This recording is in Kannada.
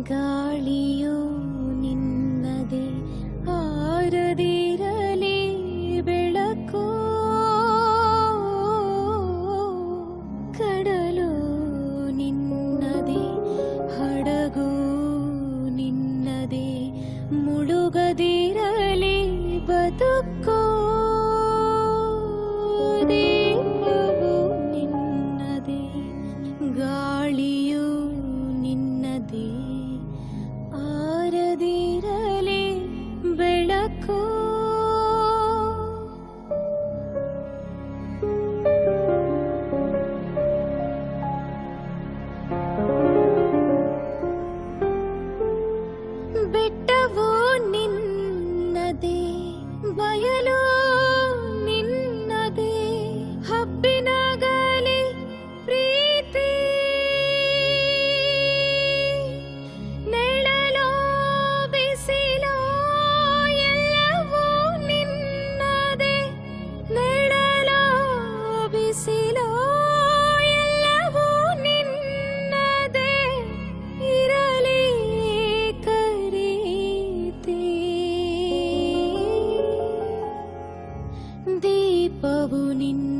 ಗಾಳಿಯು ನಿನ್ನದೇ ಆರದಿರಲಿ ಬೆಳಕು, ಕಡಲು ನಿನ್ನದೇ ಹಡಗು ನಿನ್ನದೇ ಮುಳುಗದಿರಲಿ ಬದುಕು, ದೀಪವು ನಿನ್ನದೇ ಗಾಳಿಯು ನಿನ್ನದೇ ಆರದಿರಲಿ ಬೆಳಕು. ಬೆಟ್ಟವು ನಿನ್ನದೇ ಬಯಲು ನಿನ್ನದೇ ಹಬ್ಬಿನಗಲಿ ಪ್ರೀತಿ, ನೆಳಲೋ ಬಿಸಿಲೋ ಎಲ್ಲವೂ ನಿನ್ನದೇ, ನೆಳಲೋ ಬಿಸಿಲೋ ಎಲ್ಲವೂ ನಿನ್ನದೇ, ಇರಲಿ ಕರೀತಿ, ದೀಪವು ನಿನ್ನ